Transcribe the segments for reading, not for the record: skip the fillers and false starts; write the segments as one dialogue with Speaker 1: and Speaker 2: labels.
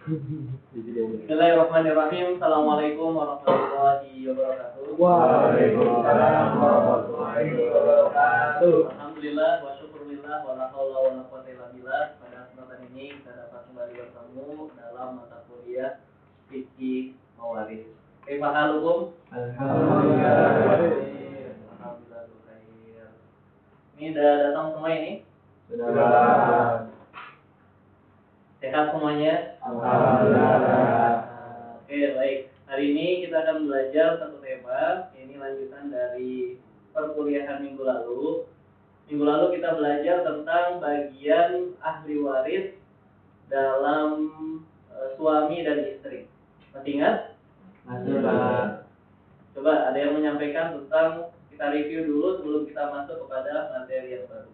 Speaker 1: Bismillahirrahmanirrahim. Assalamualaikum warahmatullahi wabarakatuh.
Speaker 2: Waalaikumsalam warahmatullahi wabarakatuh.
Speaker 1: Alhamdulillah wa syukurillah wa la haula wa la quwwata illa billah. Pada kesempatan ini kita dapat kembali bertemu dalam mata kuliah fikih mawaris. Kaifa halukum?
Speaker 2: Alhamdulillah.
Speaker 1: Alhamdulillah khair. Ini udah datang semua ini?
Speaker 2: Sudah.
Speaker 1: Sehat semuanya?
Speaker 2: Alhamdulillah.
Speaker 1: Oke, baik. Hari ini kita akan belajar satu tema. Ini lanjutan dari perkuliahan minggu lalu. Minggu lalu kita belajar tentang bagian ahli waris dalam suami dan istri. Masih ingat?
Speaker 2: Masih, Pak.
Speaker 1: Coba ada yang menyampaikan tentang, kita review dulu sebelum kita masuk kepada materi yang baru.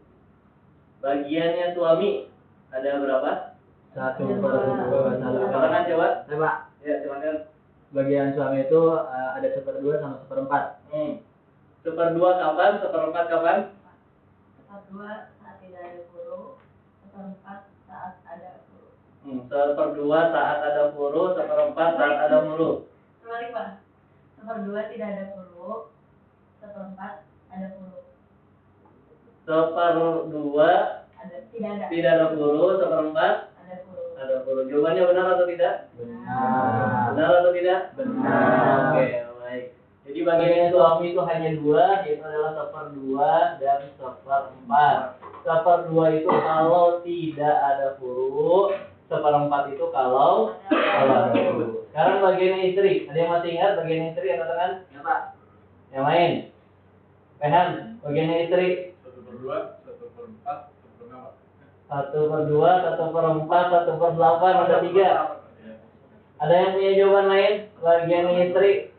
Speaker 1: Bagiannya suami ada berapa?
Speaker 2: 1/2.
Speaker 1: Katakan coba.
Speaker 2: Pak.
Speaker 1: Ya, silakan.
Speaker 2: Bagian suami itu ada 1/2 sama 1/4.
Speaker 1: 1/2 kapan? 1/4 kapan?
Speaker 3: 1/2 saat tidak ada guru, 1/4 saat ada guru.
Speaker 1: 1/2 saat ada guru, 1/4 saat ada guru.
Speaker 3: Terbalik, Pak. 1/2 tidak ada guru, 1/4 ada guru.
Speaker 1: 1/2 tidak ada guru, 1/4
Speaker 3: ada guru.
Speaker 1: ada guru. Jawabannya benar atau tidak?
Speaker 2: Benar.
Speaker 1: Benar atau tidak?
Speaker 2: Benar.
Speaker 1: Oke, baik. Jadi bagian suami itu hanya dua, yaitu adalah 1/2 dan 1/4. 1/2 itu kalau tidak ada guru, 1/4 itu kalau ada guru. Sekarang bagian istri, ada yang masih ingat bagian istri yang katakan?
Speaker 2: Ya, Pak.
Speaker 1: Yang lain? Rehan, bagian istri?
Speaker 4: 1/2, 1/4, 1/6.
Speaker 1: 1/2, 1/4, 1/8, ada 3. Ada yang punya jawaban lain? Bagian istri?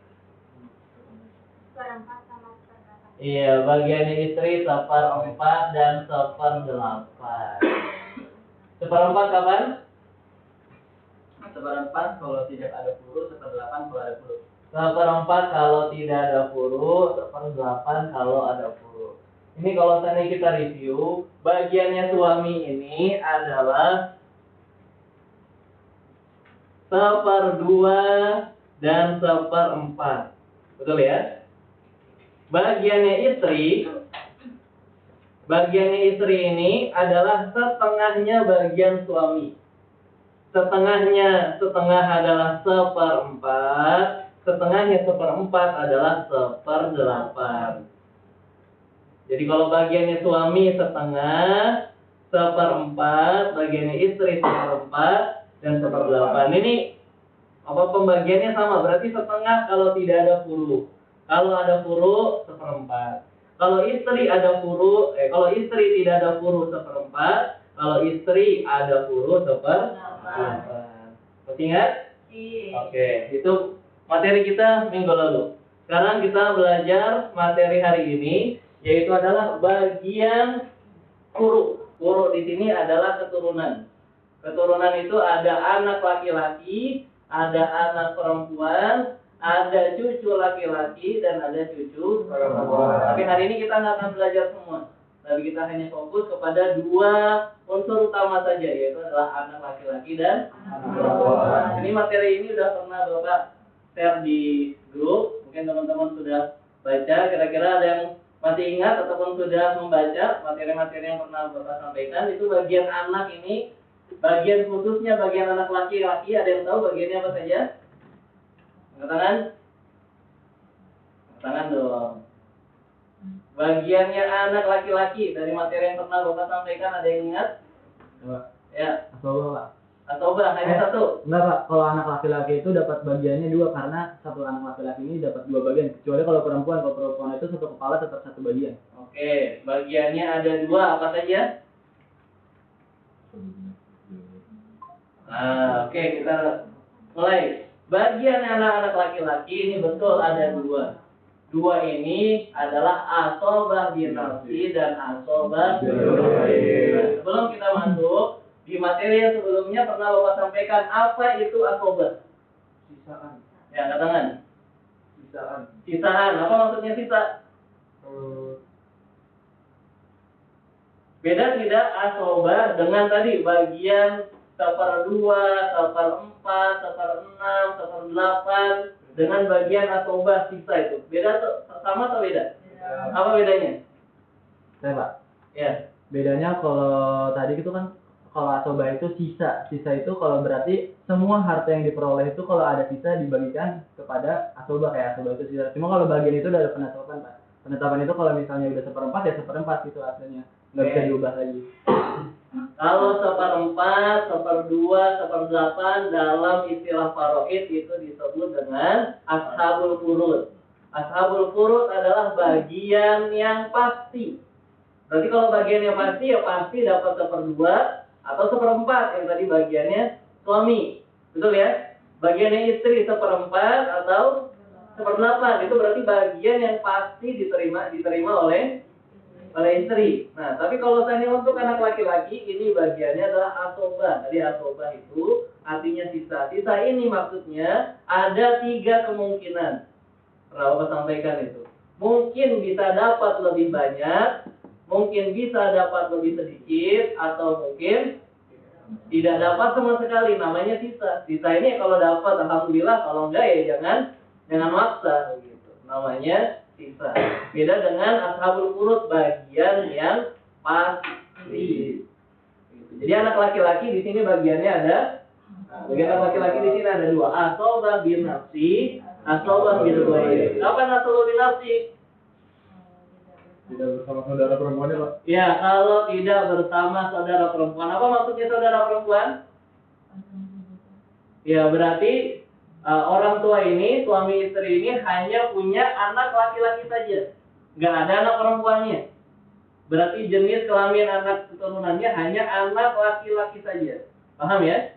Speaker 3: 1/4 sama 1/8.
Speaker 1: Iya, bagian istri 1/4 dan 1/8. 1/4 kapan?
Speaker 2: 1/4 kalau tidak ada guru, 1/8 kalau ada guru.
Speaker 1: 1/4 kalau tidak ada guru, 1/8 kalau ada guru. Ini kalau tadi kita review, bagiannya suami ini adalah 1/2 dan 1/4. Betul ya? Bagiannya istri ini adalah setengahnya bagian suami. Setengah adalah 1/4, setengahnya 1/4 adalah 1/8. Jadi kalau bagiannya suami setengah, 1/4, bagiannya istri 1/4 dan 1/8. Ini pembagiannya sama, berarti setengah kalau tidak ada guru. Kalau ada guru 1/4. Kalau istri tidak ada guru 1/4. Kalau istri ada guru 1/8. Masih ingat? Oke, itu materi kita minggu lalu. Sekarang kita belajar materi hari ini, yaitu adalah bagian guru. Guru di sini adalah keturunan. Keturunan itu ada anak laki-laki, ada anak perempuan, ada cucu laki-laki, dan ada cucu perempuan. Tapi hari ini kita nggak akan belajar semua. Tapi kita hanya fokus kepada 2 unsur utama saja, yaitu adalah anak laki-laki dan anak perempuan. Ini materi ini sudah pernah Bapak share di grup. Mungkin teman-teman sudah baca. Kira-kira ada yang masih ingat ataupun sudah membaca materi-materi yang pernah Bapak sampaikan? Itu bagian anak ini, bagian khususnya bagian anak laki-laki. Ada yang tahu bagiannya apa saja? Angkat tangan. Angkat tangan dong. Bagiannya anak laki-laki dari materi yang pernah Bapak sampaikan, ada yang ingat? Ya. Atau hanya satu?
Speaker 2: Enggak, Pak. Kalau anak laki-laki itu dapat bagiannya 2 karena satu anak laki-laki ini dapat 2 bagian. Kecuali kalau perempuan itu satu kepala tetap 1 bagian.
Speaker 1: Oke, bagiannya ada 2, apa saja? Oke, kita mulai. Bagian anak-anak laki-laki ini betul ada 2. 2 ini adalah asobah binafsi dan asobah binafsi. Sebelum kita masuk, di materi yang sebelumnya pernah Bapak sampaikan apa itu asobah?
Speaker 2: Sisaan.
Speaker 1: Ya, angkat tangan.
Speaker 2: Sisaan.
Speaker 1: Sisaan, apa maksudnya sisa? Beda tidak asobah dengan tadi bagian 1/2, 1/4, 1/6, 1/8 dengan bagian asobah sisa itu. Beda tuh, sama atau beda? Apa bedanya?
Speaker 2: Saya Pak.
Speaker 1: Ya.
Speaker 2: Bedanya kalau tadi itu kan kalau asobah itu sisa. Sisa itu kalau berarti semua harta yang diperoleh itu kalau ada sisa dibagikan kepada asobah, kayak asobah itu sisa. Cuma kalau bagian itu udah ada penetapan Pak. Penetapan itu kalau misalnya udah 1/4 ya 1/4 gitu hasilnya. Nggak bisa diubah lagi.
Speaker 1: Kalau 1/4, 1/2, 1/8 dalam istilah faraid itu disebut dengan ashabul furud. Ashabul furud adalah bagian yang pasti. Berarti kalau bagian yang pasti ya pasti dapat 1/2 atau 1/4 yang tadi bagiannya suami. Betul ya? Bagiannya istri 1/4 atau 1/8 itu berarti bagian yang pasti diterima oleh istri. Nah, tapi kalau seandainya untuk anak laki-laki ini bagiannya adalah asobah. Jadi asobah itu artinya sisa. Sisa ini maksudnya ada 3 kemungkinan. Pernah Bapak sampaikan itu. Mungkin bisa dapat lebih banyak, mungkin bisa dapat lebih sedikit, atau mungkin tidak dapat sama sekali. Namanya sisa. Sisa ini kalau dapat alhamdulillah, kalau enggak ya jangan maksa begitu. Namanya sisa. Beda dengan ashabul furud, bagian yang pasti. Jadi anak laki-laki di sini bagiannya ada. Bagian anak laki-laki di sini ada 2. Asobah bin nafsi, asobah bil ghairi. Kapan asobah bin nafsi?
Speaker 4: Tidak bersama saudara perempuannya, Pak.
Speaker 1: Ya, kalau tidak bersama saudara perempuan. Apa maksudnya saudara perempuan? Ya, berarti orang tua ini, suami istri ini hanya punya anak laki-laki saja. Nggak ada anak perempuannya. Berarti jenis kelamin anak keturunannya hanya anak laki-laki saja. Paham ya?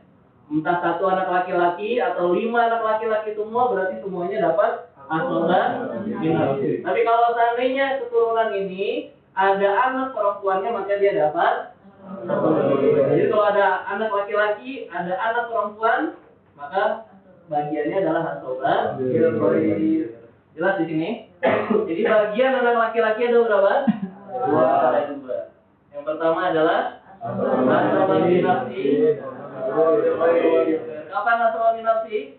Speaker 1: Entah 1 anak laki-laki atau 5 anak laki-laki semua, berarti semuanya dapat asobah bin nafsi. Tapi kalau seandainya keturunan ini ada anak perempuannya, maka dia dapat asobah. Jadi kalau ada anak laki-laki, ada anak perempuan, maka bagiannya adalah asobah bin nafsi. Jelas di sini? Jadi bagian anak laki-laki ada berapa? 2. Ada 2. Yang pertama adalah asobah bin nafsi. Kapan asobah bin nafsi?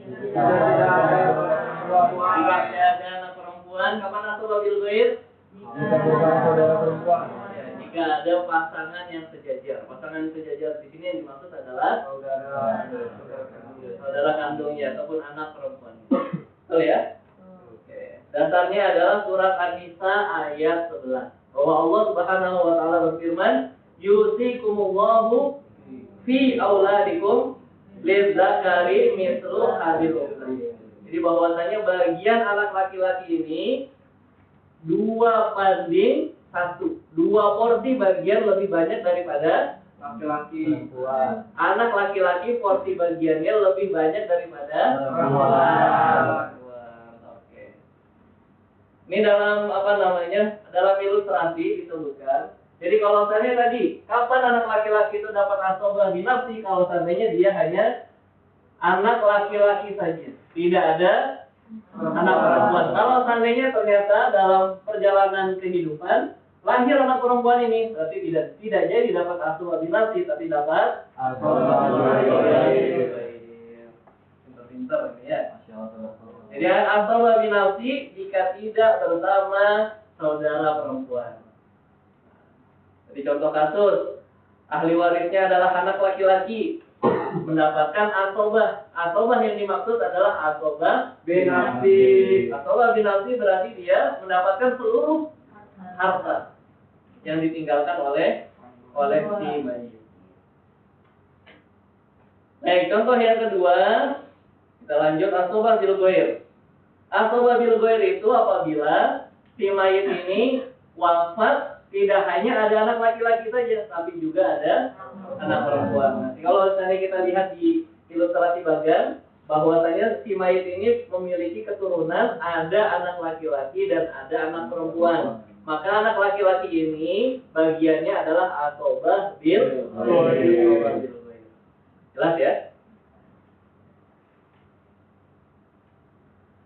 Speaker 1: Jika ada anak perempuan. Kapan asobah bil ghair?
Speaker 4: Jika bukan saudara perempuan.
Speaker 1: Ya, jika ada pasangan yang sejajar. Pasangan sejajar di sini yang dimaksud adalah saudara kandungnya ataupun anak perempuan. Betul ya? Oke. Dasarnya adalah surat An-Nisa ayat 11. Bahwa Allah Subhanahu wa taala berfirman, "Yusikumullahu fi auladikum lidzakari mithlu hadzal unsayyain." Jadi bahwasanya bagian anak laki-laki ini 2/1. 2 porsi bagian lebih banyak daripada laki-laki. Anak laki-laki porsi bagiannya lebih banyak daripada perempuan. Oke. Ini dalam dalam ilustrasi disebutkan. Jadi kalau saya tadi, kapan anak laki-laki itu dapat asobah bin nafsi? Kalau seandainya dia hanya anak laki-laki saja, tidak ada anak perempuan. Kalau seandainya ternyata dalam perjalanan kehidupan lahir anak perempuan ini, berarti tidak jadi dapat asobah bin nafsi, tapi dapat asobah bin ghair. Pintar-pintar ini ya. Jadi asobah bin nafsi jika tidak bersama saudara perempuan. Jadi contoh kasus, ahli warisnya adalah anak laki-laki, mendapatkan asobah. Asobah yang dimaksud adalah asobah bin nafsi. Asobah bin nafsi berarti dia mendapatkan seluruh harta yang ditinggalkan oleh si mayit. Baik, contoh yang kedua, kita lanjut asobah bil ghair. Asobah bil ghair itu apabila si mayit ini wafat, tidak hanya ada anak laki-laki saja, tapi juga ada anak perempuan. Nah, kalau misalnya kita lihat di ilustrasi bagian, bahwasanya si mayit ini memiliki keturunan, ada anak laki-laki dan ada anak perempuan. Maka anak laki-laki ini bagiannya adalah asobah bil ghair. Jelas ya?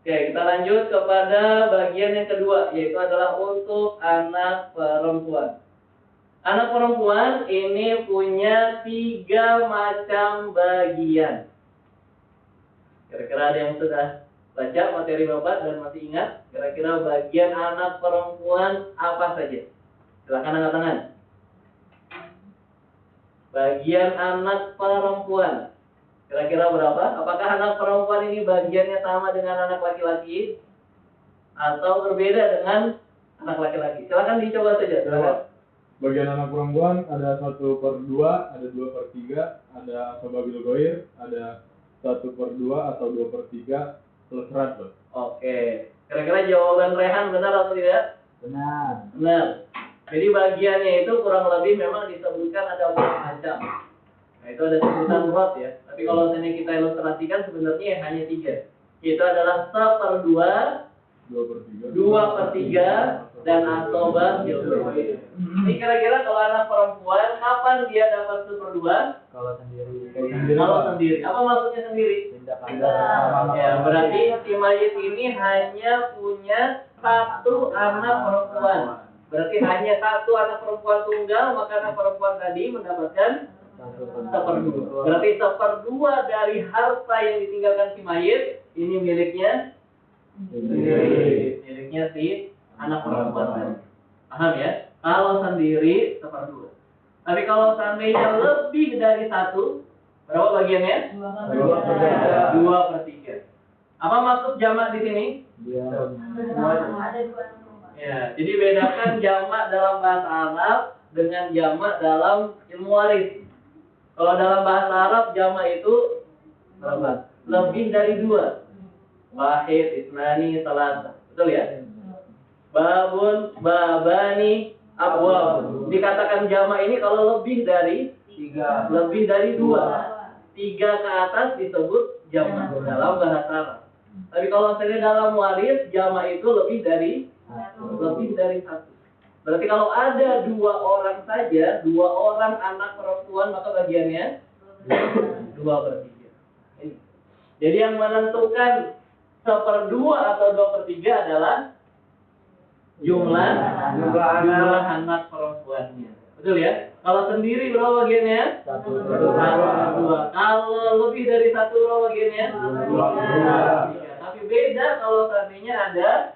Speaker 1: Oke, kita lanjut kepada bagian yang kedua, yaitu adalah untuk anak perempuan. Anak perempuan ini punya 3 macam bagian. Kira-kira ada yang sudah baca materi Bapak dan masih ingat? Kira-kira bagian anak perempuan apa saja? Silakan angkat tangan. Bagian anak perempuan. Kira-kira berapa? Apakah anak perempuan ini bagiannya sama dengan anak laki-laki? Atau berbeda dengan anak laki-laki? Silakan dicoba saja. Silakan.
Speaker 4: Bagian anak perempuan ada 1/2, ada 2/3, ada asoba bilgoir, ada 1/2 atau 2/3 plus rat loh.
Speaker 1: Oke. Kira-kira jawaban Rehan benar atau tidak?
Speaker 2: Benar.
Speaker 1: Benar. Jadi bagiannya itu kurang lebih memang disebutkan ada 4 macam. Nah itu ada sebutan rot ya. Tapi kalau misalnya kita ilustrasikan sebenarnya hanya 3. Itu adalah 1/2,
Speaker 4: 2/3.
Speaker 1: 2/3 dan asoba bilgoir. Ini kira-kira kalau anak perempuan kapan dia dapat 1/2?
Speaker 2: Kalau sendiri.
Speaker 1: Kalau sendiri. Apa maksudnya sendiri?
Speaker 2: Tindakan
Speaker 1: Ya, berarti si mayit ini hanya punya 1 anak perempuan. Berarti hanya 1 anak perempuan tunggal, maka anak perempuan tadi mendapatkan 1/2. Berarti 1/2 dari harta yang ditinggalkan si mayit ini miliknya si anak perempuan tadi. Paham ya? Kalau sendiri 1/2. Tapi kalau seandainya lebih dari 1, berapa bagiannya? 2/3. Apa maksud jamak di sini?
Speaker 3: Ada 2.
Speaker 1: Ya, jadi bedakan jamak dalam bahasa Arab dengan jamak dalam ilmu waris. Kalau dalam bahasa Arab jamak itu berapa? Lebih dari 2. Wahid, isnani, salasa. Betul ya? Babun, babani, abwab. Dikatakan jamak ini kalau lebih dari 3. Lebih dari 2. 3 ke atas disebut jamak dalam bahasa Arab. Tapi kalau misalnya dalam waris jamak itu lebih dari 1. Berarti kalau ada 2 orang saja, 2 orang anak perempuan, maka bagiannya 2/3. Jadi yang menentukan 1/2 atau 2/3 adalah jumlah anak perempuannya. Betul ya? Kalau sendiri berapa bagiannya? 1/2. Kalau lebih dari 1 berapa bagiannya? 2/3. Tapi beda kalau seandainya ada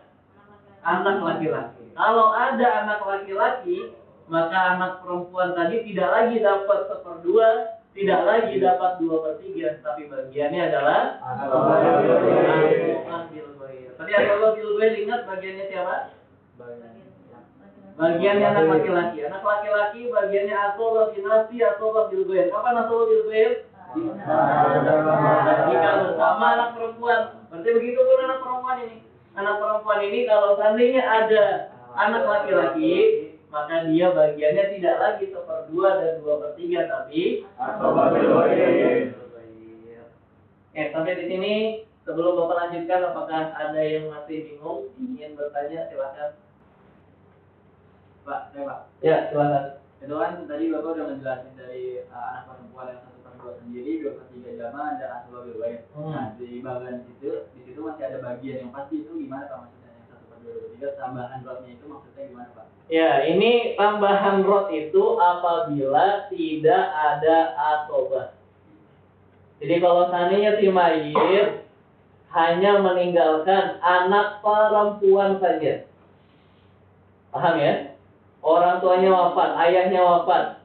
Speaker 1: anak laki-laki. Kalau ada anak laki-laki, maka anak perempuan tadi tidak lagi dapat 1/2, tidak lagi dapat 2/3, tapi bagiannya adalah asoba bilgoir. Tadi asoba bilgoir ingat bagiannya siapa? Bagiannya anak laki-laki. Anak laki-laki bagiannya asoba binasi, asoba bilgoir. Kapan asoba bilgoir? Jika bersama anak perempuan. Berarti begitu pun anak perempuan ini. Anak perempuan ini kalau seandainya ada anak laki-laki, maka dia bagiannya tidak lagi 1/2 dan 2/3, tapi asoba bilgoir. Sampai di sini. Sebelum Bapak lanjutkan, apakah ada yang masih bingung, ingin bertanya, silakan.
Speaker 2: Pak, Pak.
Speaker 1: Ya, silakan.
Speaker 2: Itu kan tadi Bapak udah ngejelasin dari anak perempuan yang 1/2 sendiri, 2/3 jamaah dan asoba bilgoir. Nah, di bagian di situ masih ada bagian yang pasti, itu gimana Pak maksudnya yang 1/2, 2/3 tambahan rotnya itu maksudnya gimana Pak?
Speaker 1: Ya, ini tambahan rot itu apabila tidak ada asoba. Jadi kalau seandainya si mayit hanya meninggalkan anak perempuan saja. Paham ya? Orang tuanya wafat, ayahnya wafat.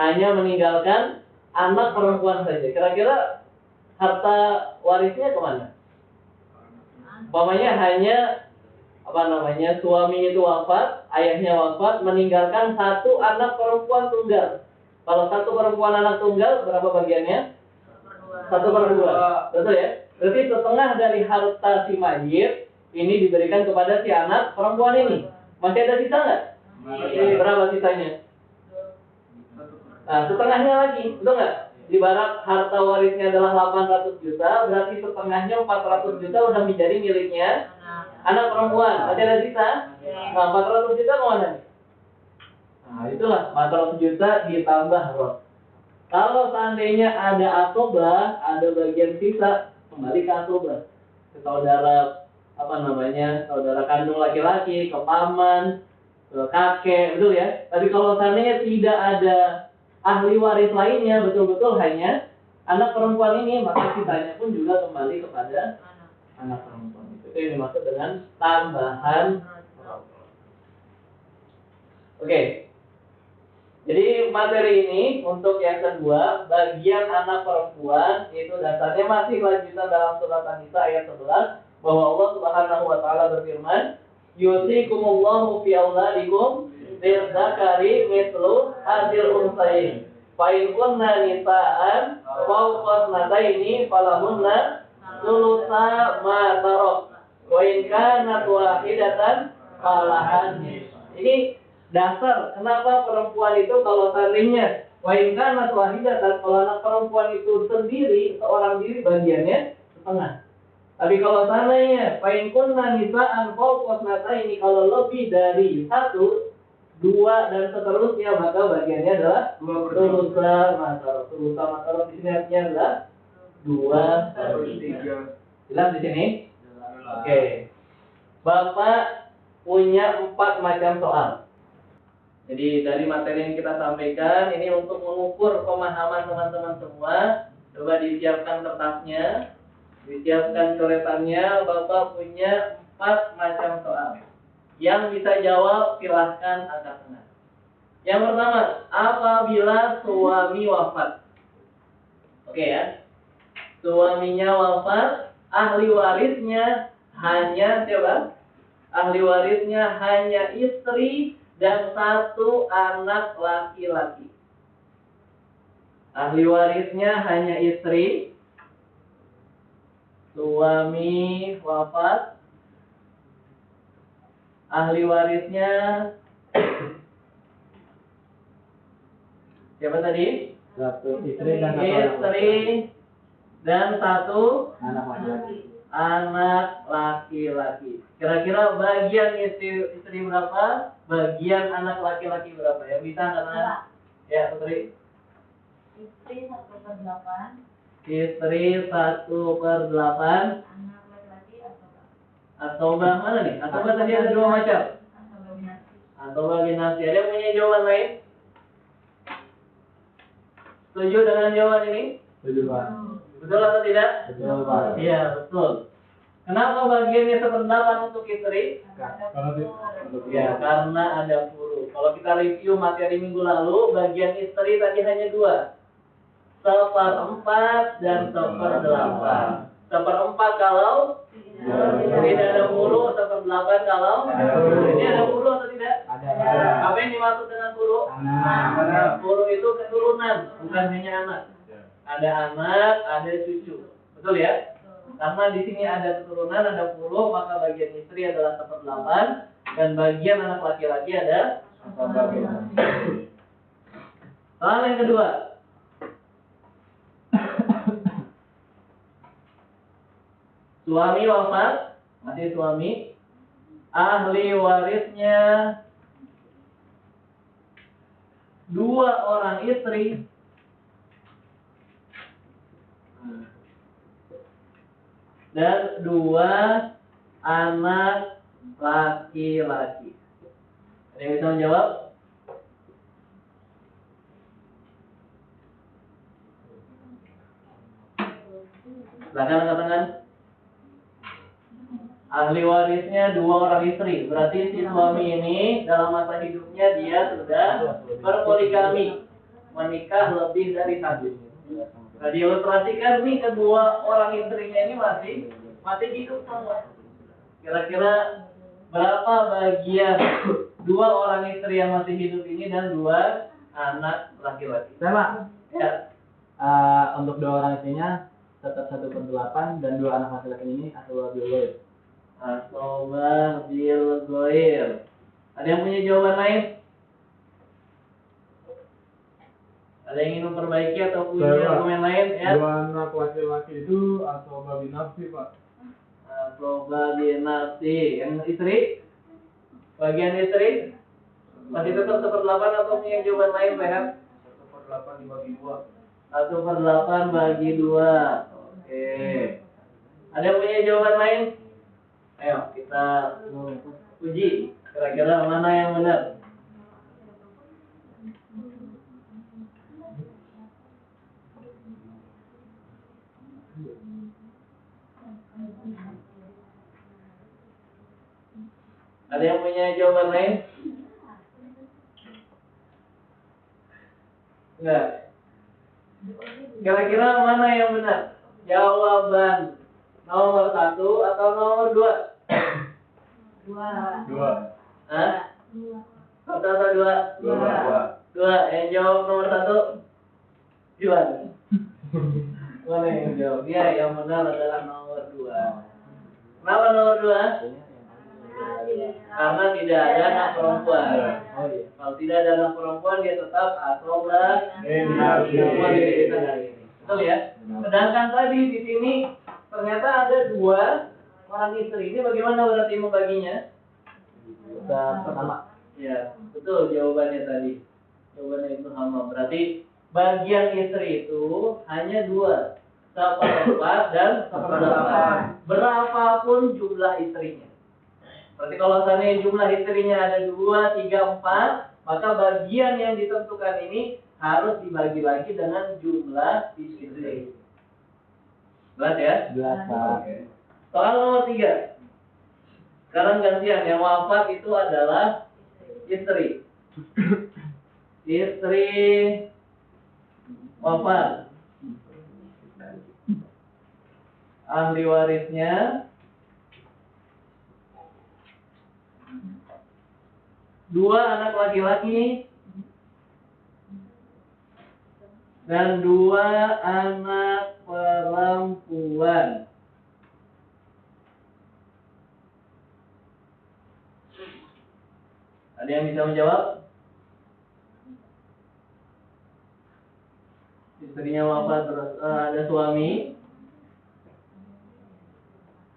Speaker 1: Hanya meninggalkan anak perempuan saja. Kira-kira harta warisnya kemana? Umpamanya hanya suami itu wafat, ayahnya wafat, meninggalkan 1 anak perempuan tunggal. Kalau 1 perempuan anak tunggal berapa bagiannya? 1/2. Betul ya? Berarti setengah dari harta si mayit ini diberikan kepada si anak perempuan ini. Masih ada sisa nggak? Berapa sisanya? Nah, setengahnya lagi, betul nggak? Ibarat harta warisnya adalah 800 juta, berarti setengahnya 400 juta udah menjadi miliknya anak perempuan. Masih ada sisa? Nah, 400 juta kemana nih? Nah, itulah 400 juta ditambah rot. Kalau seandainya ada asoba, ada bagian sisa, kembali ke asoba. Ke saudara saudara kandung laki-laki, ke paman, kakek, betul ya. Tapi kalau seandainya tidak ada ahli waris lainnya, betul-betul hanya anak perempuan ini, maka sisanya pun juga kembali kepada anak perempuan. Itu yang dimaksud dengan tambahan. Oke. Jadi materi ini untuk yang kedua, bagian anak perempuan, itu dasarnya masih lanjutan dalam surat An-Nisa ayat 11, bahwa Allah Subhanahu wa taala berfirman, "Yusikumullahu fi auladikum lidzakari mithlu hadzal unthayain. Fa in kunna nisaan fawqa thnataini falahunna thulutsa ma tarak. Wa in kanat wahidatan falahan." Ini dasar kenapa perempuan itu kalau seandainya wa in kanat wahidatan, kalau anak perempuan itu sendiri, seorang diri, bagiannya setengah. Tapi kalau seandainya fa in kunna nisaan fawqa thnataini, kalau lebih dari 1, 2 dan seterusnya, maka bagiannya adalah thulutsa ma tarak. Thulutsa ma tarak di sini artinya adalah 2/3. Jelas di sini? Oke. Bapak punya 4 macam soal. Jadi dari materi yang kita sampaikan ini untuk mengukur pemahaman teman-teman semua, coba disiapkan kertasnya, disiapkan coretannya. Bapak punya 4 macam soal. Yang bisa jawab silahkan angkat tangan. Yang pertama, apabila suami wafat. Oke ya. Suaminya wafat, ahli warisnya hanya siapa? Ahli warisnya hanya istri dan 1 anak laki-laki. Ahli warisnya hanya istri, suami wafat, ahli warisnya siapa tadi?
Speaker 2: 1 istri dan 1 anak laki-laki.
Speaker 1: Anak laki-laki. Kira-kira bagian istri berapa? Bagian anak laki-laki berapa? Yang bisa angkat? Ya, Putri.
Speaker 3: Istri 1/8.
Speaker 1: Istri 1/8.
Speaker 3: Anak laki-laki asobah.
Speaker 1: Asobah mana nih? Asobah tadi ada 2 macam.
Speaker 3: Asobah binasi.
Speaker 1: Asobah binasi. Ada yang punya jawaban lain? Setuju dengan jawaban ini?
Speaker 2: Setuju, Pak.
Speaker 1: Betul atau tidak?
Speaker 2: Betul, Pak.
Speaker 1: Iya, betul. Kenapa bagiannya 1/8 untuk istri? Ya, karena ada puluh. Kalau kita review materi minggu lalu, bagian istri tadi hanya 2. 1/4 dan 1/8. 1/4 kalau tidak ada puluh, 1/8 kalau ini ada puluh atau tidak?
Speaker 2: Ada.
Speaker 1: Apa yang dimaksud dengan puluh?
Speaker 2: Anak.
Speaker 1: Puluh itu keturunan, bukan hanya anak. Ada anak, ada cucu. Betul ya? Karena di sini ada keturunan, ada puluh, maka bagian istri adalah 1/8 dan bagian anak laki-laki ada 1/8. Soal yang kedua. Suami wafat, masih suami. Ahli warisnya 2 orang istri dan 2 anak laki-laki. Ada yang bisa menjawab? Silakan angkat tangan. Ahli warisnya 2 orang istri. Berarti si suami ini dalam masa hidupnya dia sudah berpoligami, menikah lebih dari 1. Nah, diilustrasikan nih kedua orang istrinya ini masih hidup semua. Kira-kira berapa bagian 2 orang istri yang masih hidup ini dan 2 anak laki-laki?
Speaker 2: Saya, Pak.
Speaker 1: Ya.
Speaker 2: Untuk 2 orang istrinya tetap 1/8 dan 2 anak laki-laki ini asal biologis.
Speaker 1: Asobah bil goir. Ada yang punya jawaban lain? Ada yang ingin memperbaiki atau punya argumen lain? Ya.
Speaker 4: 2 anak laki-laki itu asobah binafsi, Pak.
Speaker 1: Asobah binafsi. Yang istri? Bagian istri? Masih tetap 1/8 atau punya jawaban lain, Pak?
Speaker 4: 1/8 dibagi 2.
Speaker 1: 1/8 bagi 2. Oke. Ada yang punya jawaban lain? Ayo kita uji. Kira-kira mana yang benar? Ada yang punya jawaban lain? Enggak. Kira-kira mana yang benar? Jawaban nomor 1 atau nomor 2?
Speaker 4: Dua.
Speaker 1: Hah? Satu atau 2? Dua. Yang jawab nomor 1? Gimana? Mana yang jawab? Ya, yang benar adalah nomor 2. Kenapa nomor 2? Karena tidak ada anak perempuan.
Speaker 2: Oh iya.
Speaker 1: Kalau tidak ada anak perempuan, dia tetap asobah. Semua dirikan hari ini. Betul ya? Sedangkan tadi di sini ternyata ada 2 orang istri. Ini bagaimana berarti membaginya?
Speaker 2: Pertama.
Speaker 1: Ya, betul jawabannya tadi. Jawabannya itu sama. Berarti bagian istri itu hanya 2. 1/4 dan 1/8. Berapapun jumlah istrinya. Berarti kalau seandainya jumlah istrinya ada 2, 3, 4, maka bagian yang ditentukan ini harus dibagi lagi dengan jumlah istri. Jelas ya?
Speaker 2: Jelas, Pak.
Speaker 1: Soal nomor 3. Sekarang gantian, yang wafat itu adalah istri. Istri wafat. Ahli warisnya 2 anak laki-laki dan 2 anak perempuan. Ada yang bisa menjawab? Istrinya wafat, ada suami.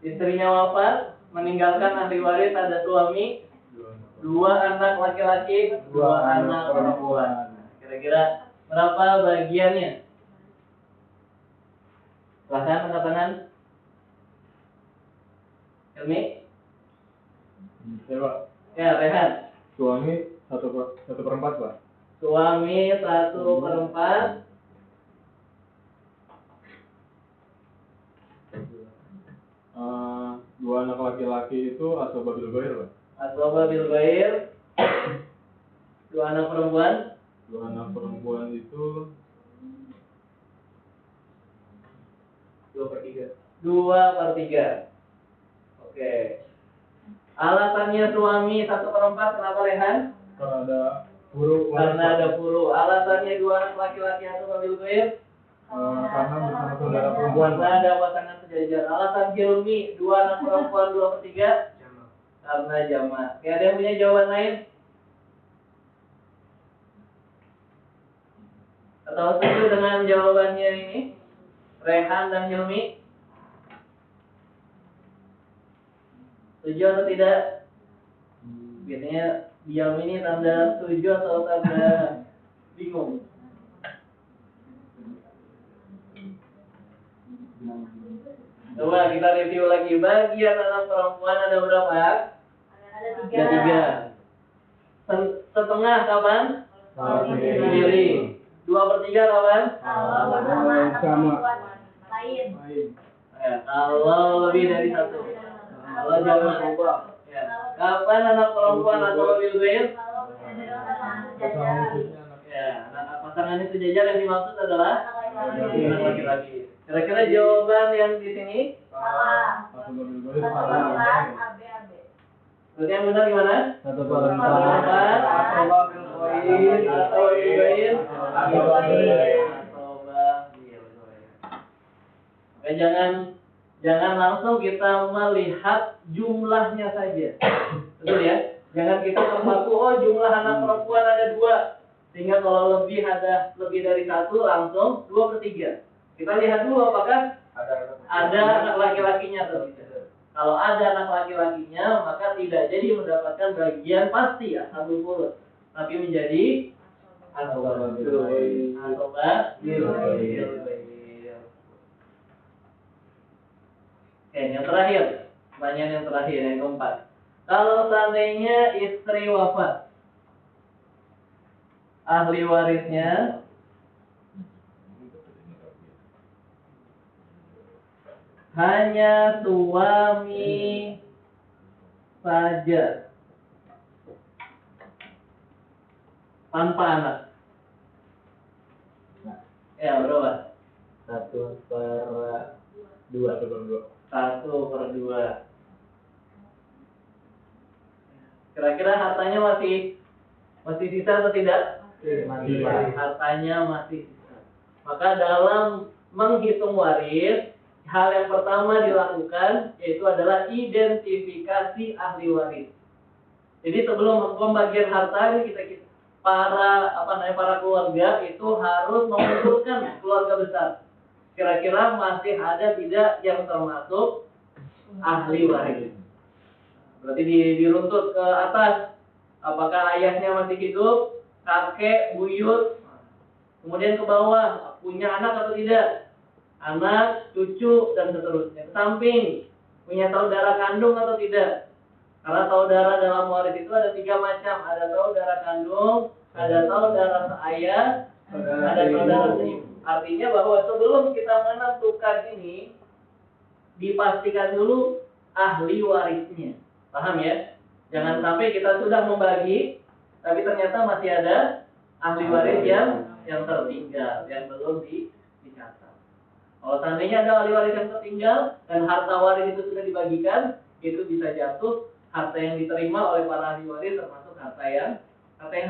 Speaker 1: Istrinya wafat, meninggalkan ahli waris, ada suami. 2 anak laki-laki, 2 anak perempuan. Kira-kira berapa bagiannya? Silahkan angkat tangan. Helmi?
Speaker 4: Coba.
Speaker 1: Ya, Rehan.
Speaker 4: Suami 1/4, Pak.
Speaker 1: Suami 1/4.
Speaker 4: Dua anak laki-laki itu asobah bil ghair, Pak.
Speaker 1: Asobah bil ghair. 2 anak perempuan.
Speaker 4: 2 anak perempuan itu
Speaker 1: 2/3. Oke. Alasannya suami 1/4 kenapa, Rehan?
Speaker 4: karena ada guru
Speaker 1: Karena ada furu. Alasannya 2 anak laki-laki asobah bil ghair.
Speaker 4: karena bersama saudara perempuan,
Speaker 1: Karena ada pasangan sejajar. Alasan Hilmi 2 anak perempuan 2/3. Karena jamak. Oke, ada yang punya jawaban lain? Atau setuju dengan jawabannya ini? Rehan dan Hilmi? Setuju atau tidak? Biasanya diam ini tanda setuju atau tanda bingung? Coba kita review lagi. Bagian anak perempuan ada berapa? Ada 3. Setengah kapan? Sendiri. 2/3 kapan?
Speaker 3: Lain.
Speaker 1: Ya, kalau lebih dari 1. Kalau jangan ubah. Ya. Kapan anak perempuan atau lebih ghair? Ya, anak pasangannya sejajar yang dimaksud adalah anak laki-laki. Kira-kira jawaban yang di sini?
Speaker 4: asobah bil ghair
Speaker 1: Berarti yang benar gimana?
Speaker 2: 1/4.
Speaker 1: Asobah bil ghair atau bil ghair? Asobah bil ghair. Oke, jangan langsung kita melihat jumlahnya saja. Betul ya? Jangan kita terpaku, oh jumlah anak perempuan ada 2. Sehingga kalau lebih dari 1 langsung 2/3. Kita lihat dulu apakah ada anak laki-lakinya atau tidak. Kalau ada anak laki-lakinya, maka tidak jadi mendapatkan bagian pasti ya, satu urut, tapi menjadi asobah bil ghair. Oke, yang terakhir, pertanyaan yang terakhir, yang keempat. Kalau seandainya istri wafat, ahli warisnya hanya suami saja tanpa anak. Ya, berapa?
Speaker 2: 1/2.
Speaker 1: 1/2. Kira-kira hartanya masih sisa atau tidak?
Speaker 2: Masih.
Speaker 1: Hartanya masih sisa. Maka dalam menghitung waris, hal yang pertama dilakukan yaitu adalah identifikasi ahli waris. Jadi sebelum pembagian harta ini kita para keluarga itu harus mengumpulkan keluarga besar. Kira-kira masih ada tidak yang termasuk ahli waris. Berarti diruntut ke atas. Apakah ayahnya masih hidup, kakek, buyut, kemudian ke bawah, punya anak atau tidak, anak, cucu, dan seterusnya. Ke samping, punya saudara kandung atau tidak. Karena saudara dalam waris itu ada 3 macam. Ada saudara kandung, ada saudara seayah, ada saudara seibu. Artinya bahwa sebelum kita menentukan ini, dipastikan dulu ahli warisnya. Paham ya? Jangan sampai kita sudah membagi, tapi ternyata masih ada ahli waris yang tertinggal, yang belum dicatat. Kalau seandainya ada ahli waris yang tertinggal dan harta waris itu sudah dibagikan, itu bisa jatuh harta yang diterima oleh para ahli waris termasuk harta yang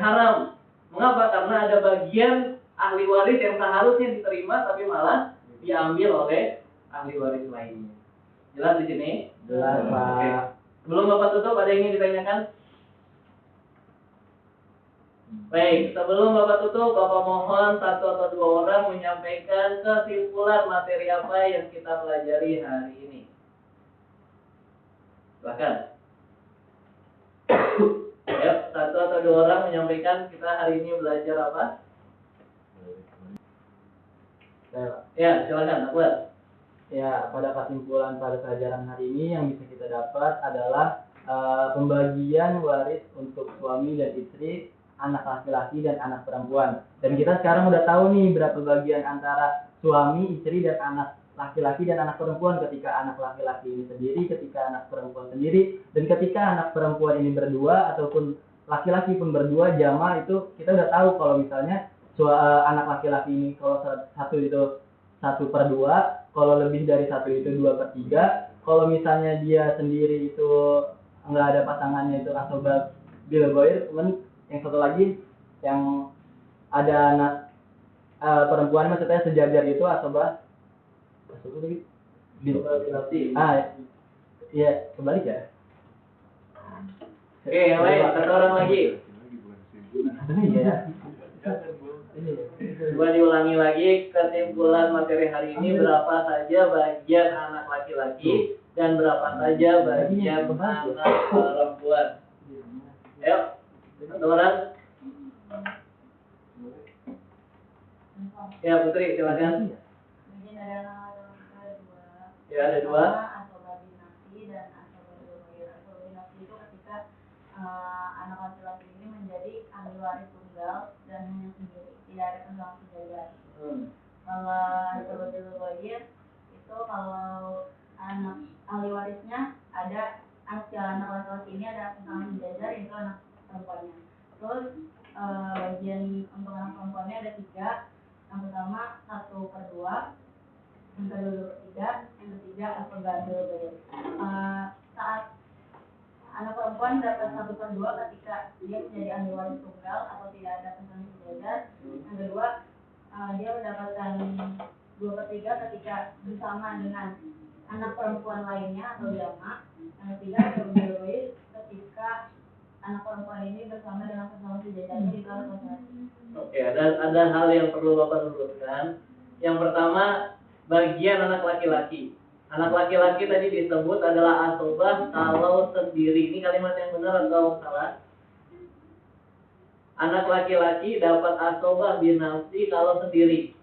Speaker 1: haram. Mengapa? Karena ada bagian ahli waris yang seharusnya diterima tapi malah diambil oleh ahli waris lainnya. Jelas di sini?
Speaker 2: Jelas, Pak.
Speaker 1: Oke. Sebelum Bapak tutup, ada yang ingin ditanyakan? Baik, sebelum Bapak tutup, Bapak mohon 1 atau 2 orang menyampaikan kesimpulan materi apa yang kita pelajari hari ini. Silakan. Ya, 1 atau 2 orang menyampaikan kita hari ini belajar apa? Ya, silakan, Akbar.
Speaker 2: Ya, pada kesimpulan pada pelajaran hari ini yang bisa kita dapat adalah pembagian waris untuk suami dan istri, anak laki-laki dan anak perempuan. Dan kita sekarang udah tahu nih berapa bagian antara suami, istri, dan anak laki-laki dan anak perempuan. Ketika anak laki-laki ini sendiri, ketika anak perempuan sendiri, dan ketika anak perempuan ini berdua ataupun laki-laki pun berdua jama, itu kita udah tahu kalau misalnya anak laki-laki ini kalau satu itu 1/2, kalau lebih dari 1 itu 2/3, kalau misalnya dia sendiri itu nggak ada pasangannya itu asobah bil goir, temen yang satu lagi yang ada anak perempuan maksudnya sejajar itu asobah lagi bil iya kebalik ya.
Speaker 1: Oke, yang lain, 1 orang lagi.
Speaker 2: Iya.
Speaker 1: Coba diulangi lagi kesimpulan materi hari ini, berapa saja bagian anak laki-laki dan berapa saja bagian anak perempuan. Ayo, 1 orang. Ya, Putri, silakan.
Speaker 3: Mungkin ada 2.
Speaker 1: Ya, ada 2.
Speaker 3: Asobabinasi dan asobabinasi. Asobabinasi itu ketika anak laki-laki ini menjadi ahli waris tunggal dan hanya sendiri, tidak ada tunggang sejajar. Kalau asobabinasi itu kalau anak ahli warisnya ada anak laki-laki ini ada tunggang sejajar, itu anak perempuannya. Terus bagian untuk anak perempuannya ada 3. Yang pertama 1/2, yang kedua 2/3, yang ketiga asobabinasi. Saat anak perempuan dapat 1/2 ketika dia menjadi ahli waris tunggal atau tidak ada tunggang sejajar. Yang kedua, dia mendapatkan 2/3 ketika bersama dengan anak perempuan lainnya atau jama. Yang ketiga, asobabinasi ketika anak perempuan ini bersama dengan pasangan sejajarnya di dalam laki-laki.
Speaker 1: Oke, ada hal yang perlu Bapak luruskan. Yang pertama, bagian anak laki-laki. Anak laki-laki tadi disebut adalah asobah kalau sendiri. Ini kalimat yang benar atau salah? Anak laki-laki dapat asobah binafsi kalau sendiri.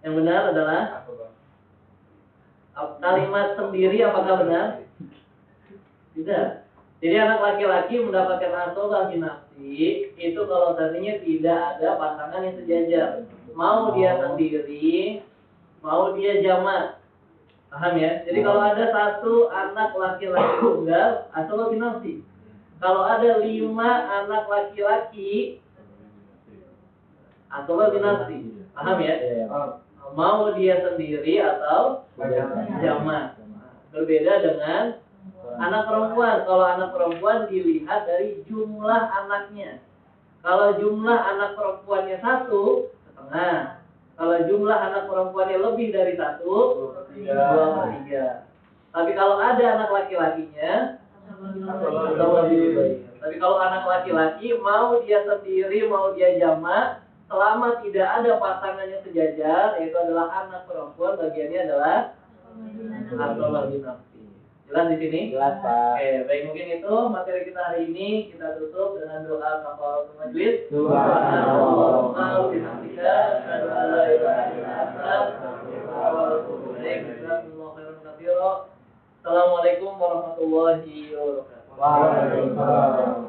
Speaker 1: Yang benar adalah kalimat sendiri, apakah benar? Tidak. Jadi anak laki-laki mendapatkan asobah binafsi itu kalau tadinya tidak ada pasangan yang sejajar. Mau dia sendiri, mau dia jamak. Paham ya? Jadi kalau ada satu anak laki-laki tunggal, asobah binafsi. Kalau ada 5 anak laki-laki, asobah binafsi. Paham ya? Mau dia sendiri atau jamak. Berbeda dengan anak perempuan. Kalau anak perempuan dilihat dari jumlah anaknya. Kalau jumlah anak perempuannya 1, setengah. Kalau jumlah anak perempuannya lebih dari 1, 2/3. Tapi kalau ada anak laki-lakinya, atau lebih baik. Tapi kalau anak laki-laki mau dia sendiri, mau dia jamak, selama tidak ada pasangannya sejajar, yaitu adalah anak perempuan, bagiannya adalah asobah binafsi. Jelas di sini?
Speaker 2: Jelas, Pak.
Speaker 1: Oke, baik, mungkin itu materi kita hari ini. Kita tutup dengan doa kafaratul majlis.
Speaker 2: Subhanallah.
Speaker 1: Subhanallah bihamdika, asyhadu an la ilaha illa anta, astaghfiruka wa atubu ilaik. Jazakumullahu khairan katsiran. Assalamualaikum warahmatullahi wabarakatuh.
Speaker 2: Waalaikumsalam.